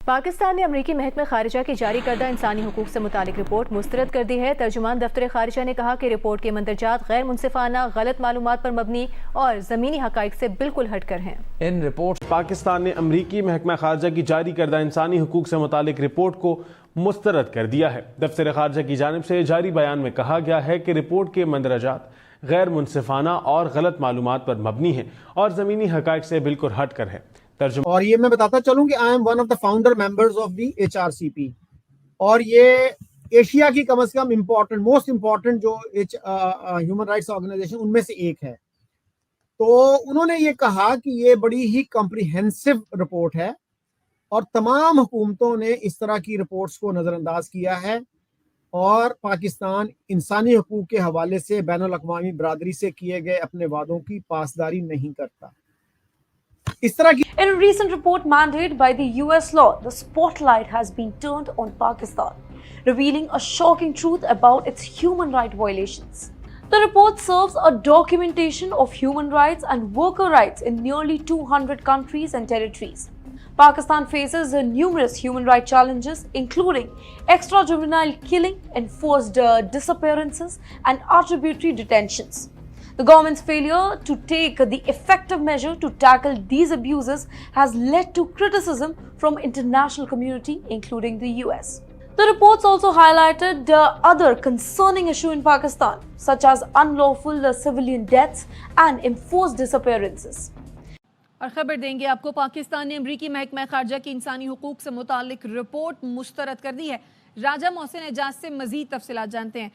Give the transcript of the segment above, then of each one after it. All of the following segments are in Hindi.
पाकिस्तान ने अमरीकी महकमे खारिजा की जारी करदा इंसानी हुकूक से मुतालिक रिपोर्ट मुस्तरद कर दी है। तर्जुमान दफ्तर खारिजा ने कहा कि रिपोर्ट के मंदरजात गैर मुनसिफाना, गलत मालूमात पर मबनी और ज़मीनी हकाइक से बिल्कुल हटकर हैं। इन रिपोर्ट पाकिस्तान ने अमरीकी महकमा खारिजा की जारी करदा इंसानी हुकूक से मुतालिक रिपोर्ट को मुस्तरद कर दिया है। दफ्तर खारिजा की जानिब से जारी बयान में कहा गया है कि रिपोर्ट के मंदरजात गैर मुनसिफाना और गलत मालूमात पर मबनी है और ज़मीनी हकाइक से बिल्कुल हट कर है। और ये मैं बताता चलूं कि I am one of the founder members of the HRCP और ये एशिया की कम से कम मोस्ट इम्पोर्टेंट जो ह्यूमन राइट्स ऑर्गेनाइजेशन उनमें से एक है। तो उन्होंने ये कहा कि ये बड़ी ही कॉम्प्रिहेंसिव रिपोर्ट है और तमाम हुकूमतों ने इस तरह की रिपोर्ट्स को नज़रअंदाज किया है और पाकिस्तान इंसानी हुकूक के हवाले से बैनुल अक़वामी बरादरी से किए गए अपने वादों की पासदारी नहीं करता। In a recent report mandated by the US law, the spotlight has been turned on Pakistan, revealing a shocking truth about its human rights violations. The report serves a documentation of human rights and worker rights in nearly 200 countries and territories. Pakistan faces numerous human rights challenges, including extrajuvenile killing, enforced disappearances, and arbitrary detentions. The government's failure to take the effective measure to tackle these abuses has led to criticism from international community, including the US. The reports also highlighted other concerning issues in Pakistan, such as unlawful civilian deaths and enforced disappearances. और खबर देंगे आपको, पाकिस्तान ने अमरीकी महकमा खारजा की इंसानी हुकूक से मुतालिक रिपोर्ट मुस्तरद कर दी है। राजा मोहसिन एजाज से मजीद तफसीलात जानते हैं।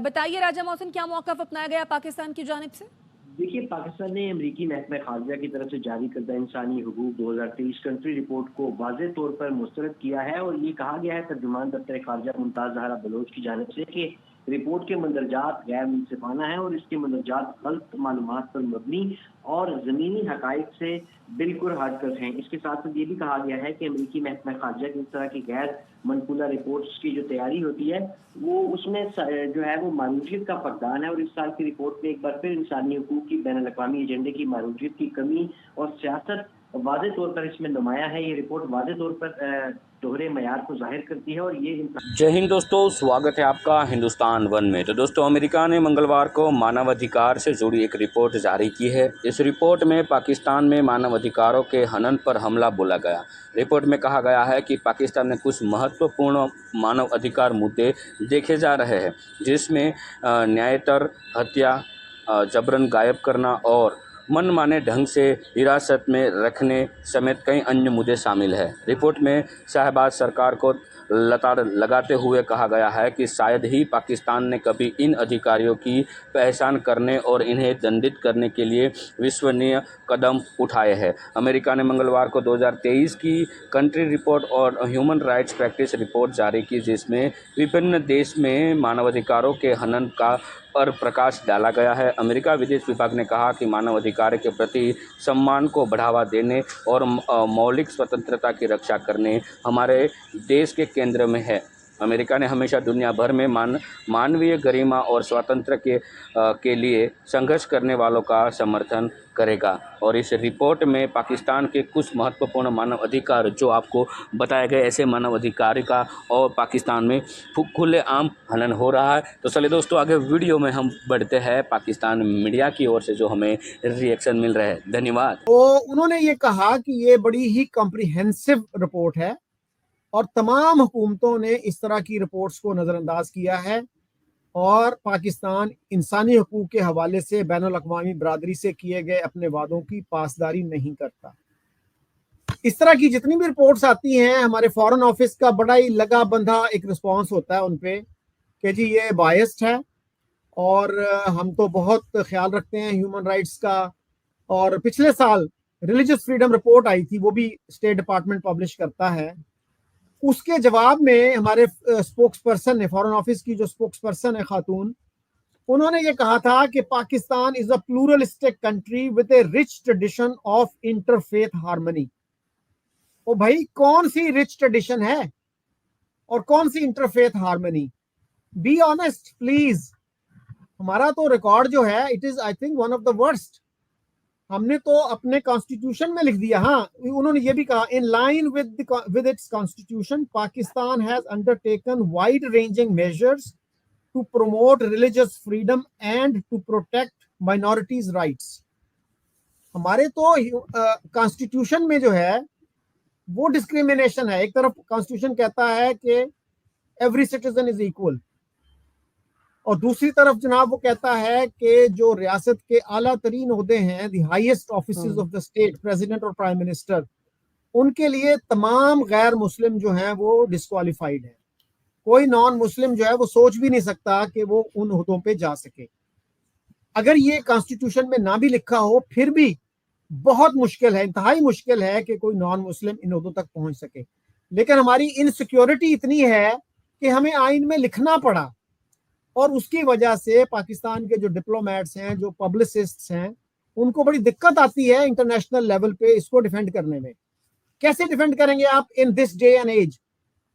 बताइए राजा मोहसिन, क्या मौक़िफ़ अपनाया गया पाकिस्तान की जानिब से? देखिए, पाकिस्तान ने अमरीकी महकमा खारजा की तरफ से जारी करदा इंसानी हुकूक 2023 कंट्री रिपोर्ट को वाज़ेह तौर पर मुस्तरद किया है और ये कहा गया है तर्जुमान दफ्तर खारजा मुमताज़ ज़हरा बलोच की जानिब से कि रिपोर्ट के मंदरजात गैर मुनसिफाना है और इसके मंदरजात गलत मालूमात पर मबनी और ज़मीनी हकाइक से बिल्कुल हटकर हैं। इसके साथ साथ ये भी कहा गया है कि अमरीकी महकमा खारजा की इस तरह की गैर मनकूला रिपोर्ट्स की जो तैयारी होती है वो उसमें जो है वो मारूफियत का फकदान है और इस साल की रिपोर्ट में एक बार फिर इंसानी हुकूक की बैनुल अक़वामी एजेंडे की मारूफियत की कमी और सियासत वाज़ेह तौर पर इसमें नुमाया है। ये रिपोर्ट वाज़ेह तौर पर दोहरे मयार को जाहिर करती है और ये जय हिंद दोस्तों, स्वागत है आपका हिंदुस्तान वन में। तो दोस्तों, अमेरिका ने मंगलवार को मानवाधिकार से जुड़ी एक रिपोर्ट जारी की है। इस रिपोर्ट में पाकिस्तान में मानवाधिकारों के हनन पर हमला बोला गया। रिपोर्ट में कहा गया है कि पाकिस्तान में कुछ महत्वपूर्ण मानव अधिकार मुद्दे देखे जा रहे हैं, जिसमें न्यायतर, हत्या, जबरन गायब करना और मनमाने ढंग से हिरासत में रखने समेत कई अन्य मुद्दे शामिल हैं। रिपोर्ट में शहबाज सरकार को लताड़ लगाते हुए कहा गया है कि शायद ही पाकिस्तान ने कभी इन अधिकारियों की पहचान करने और इन्हें दंडित करने के लिए विश्वसनीय कदम उठाए हैं। अमेरिका ने मंगलवार को 2023 की कंट्री रिपोर्ट और ह्यूमन राइट्स प्रैक्टिस रिपोर्ट जारी की, जिसमें विभिन्न देश में मानवाधिकारों के हनन का पर प्रकाश डाला गया है। अमेरिका विदेश विभाग ने कहा कि मानवाधिकार के प्रति सम्मान को बढ़ावा देने और मौलिक स्वतंत्रता की रक्षा करने हमारे देश के केंद्र में है। अमेरिका ने हमेशा दुनिया भर में मानवीय गरिमा और स्वातंत्र्य के लिए संघर्ष करने वालों का समर्थन करेगा। और इस रिपोर्ट में पाकिस्तान के कुछ महत्वपूर्ण मानव अधिकार जो आपको बताए गए, ऐसे मानव अधिकार का और पाकिस्तान में खुलेआम हनन हो रहा है। तो चलिए दोस्तों, आगे वीडियो में हम बढ़ते हैं पाकिस्तान मीडिया की ओर से जो हमें रिएक्शन मिल रहे हैं। धन्यवाद। तो उन्होंने ये कहा कि ये बड़ी ही कॉम्प्रिहेंसिव रिपोर्ट है और तमाम हुकूमतों ने इस तरह की रिपोर्ट्स को नज़रअंदाज किया है और पाकिस्तान इंसानी हुकूक के हवाले से बैनुल अक़वामी बरादरी से किए गए अपने वादों की पासदारी नहीं करता। इस तरह की जितनी भी रिपोर्ट्स आती हैं, हमारे फॉरेन ऑफिस का बड़ा ही लगा बंधा एक रिस्पॉन्स होता है उन पे कि जी ये बायस्ड है और हम तो बहुत ख्याल रखते हैं ह्यूमन राइट्स का। और पिछले साल रिलीजियस फ्रीडम रिपोर्ट आई थी, वो भी स्टेट डिपार्टमेंट पब्लिश करता है। उसके जवाब में हमारे स्पोक्स पर्सन ने, फॉरेन ऑफिस की जो स्पोक्स पर्सन है खातून, उन्होंने ये कहा था कि Pakistan is a pluralistic country with a rich tradition of interfaith harmony. ओ भाई, कौन सी रिच ट्रेडिशन है और कौन सी interfaith harmony? Be honest please. हमारा तो रिकॉर्ड जो है, it is I think one of the worst. हमने तो अपने कॉन्स्टिट्यूशन में लिख दिया। हाँ, उन्होंने ये भी कहा, in line with its constitution Pakistan has undertaken wide ranging measures to promote religious freedom and to protect minorities rights. हमारे तो कॉन्स्टिट्यूशन में जो है वो डिस्क्रिमिनेशन है। एक तरफ कॉन्स्टिट्यूशन कहता है कि एवरी सिटीजन इज इक्वल, और दूसरी तरफ जनाब वो कहता है कि जो रियासत के आला तरीन ओहदे हैं, the highest offices of the state, president और प्राइम मिनिस्टर, उनके लिए तमाम गैर मुस्लिम जो हैं वो डिस्क्वालिफाइड है। कोई नॉन मुस्लिम जो है वो सोच भी नहीं सकता कि वो उन ओहदों पे जा सके। अगर ये कॉन्स्टिट्यूशन में ना भी लिखा हो फिर भी बहुत मुश्किल है, इंतहाई मुश्किल है कि कोई नॉन मुस्लिम इन ओहदों तक पहुंच सके। लेकिन हमारी इनसिक्योरिटी इतनी है कि हमें आइन में लिखना पड़ा, और उसकी वजह से पाकिस्तान के जो डिप्लोमेट्स हैं, जो पब्लिसिस्ट्स हैं, उनको बड़ी दिक्कत आती है इंटरनेशनल लेवल पे इसको डिफेंड करने में। कैसे डिफेंड करेंगे आप in this day and age?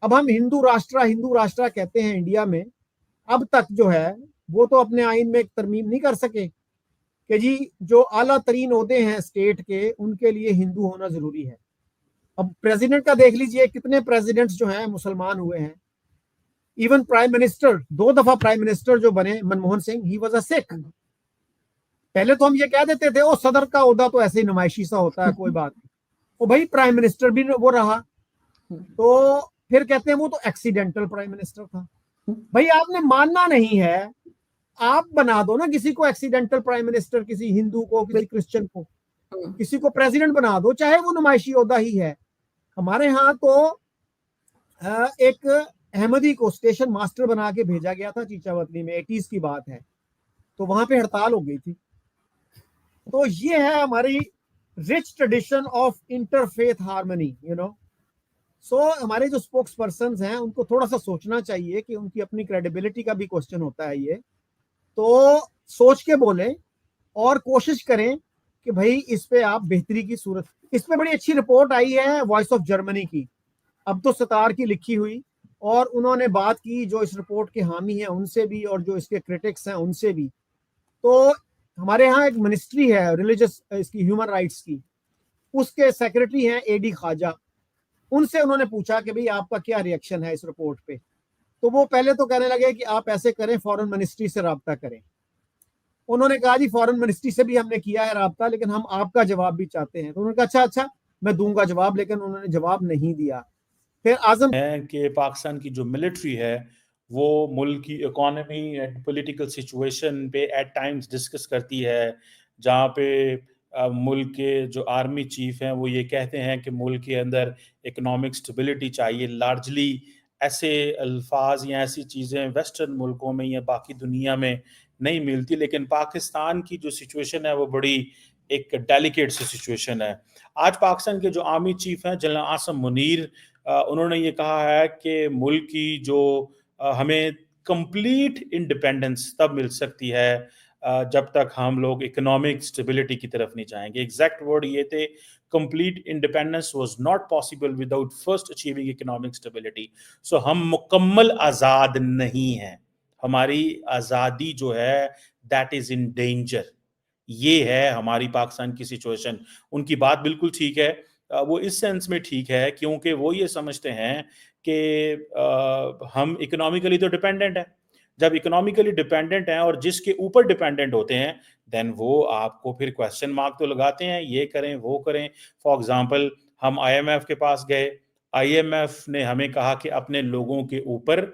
अब हम हिंदू राष्ट्र कहते हैं इंडिया में, अब तक जो है वो तो अपने आइन में एक तरमीम नहीं कर सके कि जी जो आला तरीन ओहदे हैं स्टेट के, उनके लिए हिंदू होना जरूरी है। अब प्रेसिडेंट का देख लीजिए, कितने प्रेसिडेंट्स जो हैं मुसलमान हुए हैं। इवन प्राइम मिनिस्टर, 2 दफा प्राइम मिनिस्टर जो बने, Manmohan Singh, he was a Sikh. पहले तो हम ये कह देते थे ओ सदर का ओहदा तो ऐसे ही नुमाइशी सा होता है, कोई बात नहीं। वो भाई प्राइम मिनिस्टर भी वो रहा, तो फिर कहते हैं वो तो एक्सीडेंटल प्राइम मिनिस्टर था। भाई आपने मानना नहीं है, आप बना दो ना किसी को एक्सीडेंटल प्राइम मिनिस्टर, किसी हिंदू को, किसी क्रिश्चियन को, किसी को प्रेसिडेंट बना दो, चाहे वो नुमाइशी ओहदा ही है। हमारे यहाँ तो एक अहमदी को स्टेशन मास्टर बना के भेजा गया था चीचावतली में, 80s की बात है, तो वहां पे हड़ताल हो गई थी। तो ये है हमारी rich tradition of interfaith harmony, you know. So हमारे जो स्पोक्स पर्सन हैं उनको थोड़ा सा सोचना चाहिए कि उनकी अपनी क्रेडिबिलिटी का भी क्वेश्चन होता है। ये तो सोच के बोलें और कोशिश करें कि भाई इस पे आप बेहतरी की सूरत। इस पे बड़ी अच्छी रिपोर्ट आई है वॉइस ऑफ जर्मनी की, अब तो सतार की लिखी हुई, और उन्होंने बात की जो इस रिपोर्ट के हामी हैं उनसे भी और जो इसके क्रिटिक्स हैं उनसे भी। तो हमारे यहाँ एक मिनिस्ट्री है रिलीजियस इसकी ह्यूमन राइट्स की, उसके सेक्रेटरी हैं एडी ख्वाजा। उनसे उन्होंने पूछा कि भाई आपका क्या रिएक्शन है इस रिपोर्ट पे। तो वो पहले तो कहने लगे कि आप ऐसे करें, फॉरेन मिनिस्ट्री से रब्ता करें। उन्होंने कहा जी फॉरेन मिनिस्ट्री से भी हमने किया है रब्ता, लेकिन हम आपका जवाब भी चाहते हैं। तो उन्होंने कहा अच्छा मैं दूंगा जवाब, लेकिन उन्होंने जवाब नहीं दिया। फिर आजम है कि पाकिस्तान की जो मिलिट्री है वो मुल्क की इकोनॉमी एंड पॉलिटिकल सिचुएशन पे एट टाइम्स डिस्कस करती है, जहाँ पे मुल्क के जो आर्मी चीफ हैं वो ये कहते हैं कि मुल्क के अंदर इकोनॉमिक स्टेबिलिटी चाहिए। लार्जली ऐसे अल्फाज या ऐसी चीज़ें वेस्टर्न मुल्कों में या बाकी दुनिया में नहीं मिलती, लेकिन पाकिस्तान की जो सिचुएशन है वो बड़ी एक डेलिकेट सी सिचुएशन है। आज पाकिस्तान के जो आर्मी चीफ हैं जनरल आसिम मुनीर, उन्होंने ये कहा है कि मुल्क की जो हमें कंप्लीट इंडिपेंडेंस तब मिल सकती है जब तक हम लोग इकोनॉमिक स्टेबिलिटी की तरफ नहीं जाएंगे। एग्जैक्ट वर्ड ये थे, complete independence was not possible without first achieving economic stability. So हम मुकम्मल आज़ाद नहीं हैं, हमारी आज़ादी जो है दैट इज इन डेंजर। ये है हमारी पाकिस्तान की सिचुएशन। उनकी बात बिल्कुल ठीक है, वो इस सेंस में ठीक है क्योंकि वो ये समझते हैं कि हम इकोनॉमिकली तो डिपेंडेंट हैं। जब इकोनॉमिकली डिपेंडेंट हैं और जिसके ऊपर डिपेंडेंट होते हैं, देन वो आपको फिर क्वेश्चन मार्क तो लगाते हैं, ये करें वो करें। फॉर एग्जांपल हम IMF के पास गए, IMF ने हमें कहा कि अपने लोगों के ऊपर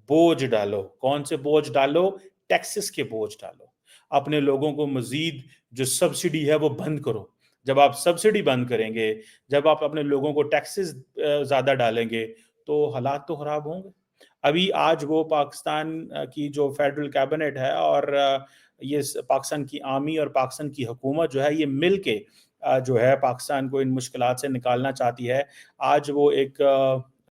बोझ डालो। कौन से बोझ डालो? टैक्सेस के बोझ डालो। अपने लोगों को मजीद जो सब्सिडी है वो बंद करो। जब आप सब्सिडी बंद करेंगे, जब आप अपने लोगों को टैक्सेस ज़्यादा डालेंगे, तो हालात तो ख़राब होंगे। अभी आज वो पाकिस्तान की जो फेडरल कैबिनेट है और ये पाकिस्तान की आर्मी और पाकिस्तान की हुकूमत जो है, ये मिल के जो है पाकिस्तान को इन मुश्किलात से निकालना चाहती है। आज वो एक